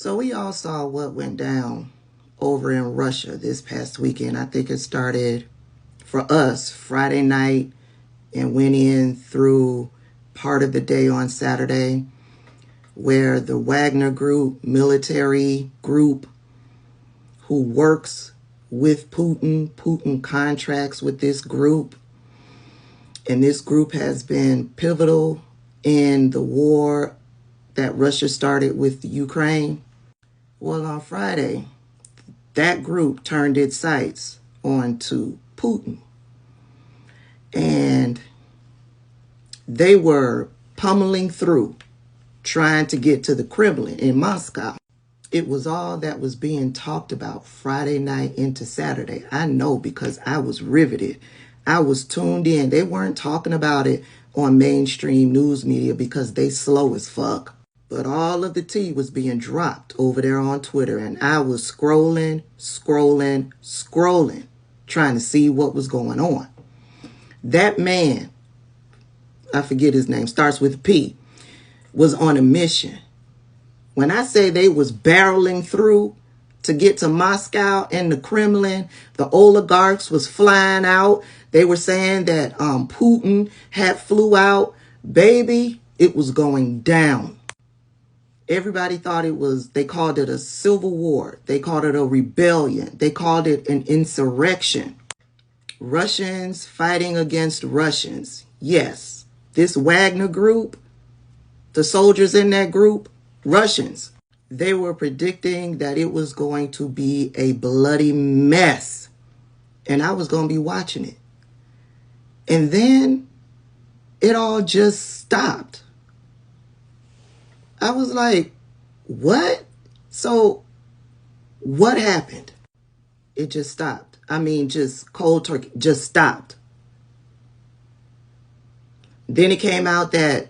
So we all saw what went down over in Russia this past weekend. I think it started for us Friday night and went in through part of the day on Saturday, where the Wagner group, military group who works with Putin contracts with this group, and this group has been pivotal in the war that Russia started with Ukraine. Well, on Friday, that group turned its sights onto Putin. And they were pummeling through, trying to get to the Kremlin in Moscow. It was all that was being talked about Friday night into Saturday. I know because I was riveted. I was tuned in. They weren't talking about it on mainstream news media because they slow as fuck. But all of the tea was being dropped over there on Twitter. And I was scrolling, trying to see what was going on. That man, I forget his name, starts with a P, was on a mission. When I say they was barreling through to get to Moscow and the Kremlin, the oligarchs was flying out. They were saying that Putin had flew out. Baby, it was going down. Everybody thought they called it a civil war. They called it a rebellion. They called it an insurrection. Russians fighting against Russians. Yes, this Wagner group, the soldiers in that group, Russians. They were predicting that it was going to be a bloody mess. And I was going to be watching it. And then it all just stopped. I was like, what? So what happened? It just stopped. I mean, just cold turkey, just stopped. Then it came out that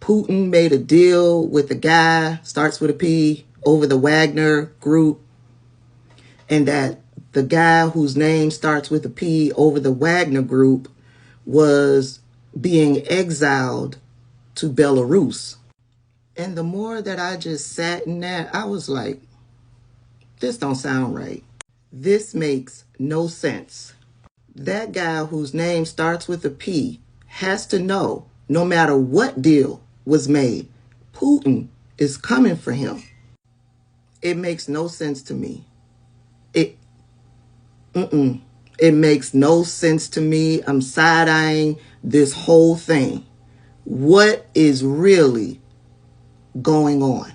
Putin made a deal with a guy, starts with a P, over the Wagner group. And that the guy whose name starts with a P over the Wagner group was being exiled to Belarus. And the more that I just sat in that, I was like, this don't sound right. This makes no sense. That guy whose name starts with a P has to know, no matter what deal was made, Putin is coming for him. It makes no sense to me. It makes no sense to me. I'm side-eyeing this whole thing. What is really going on?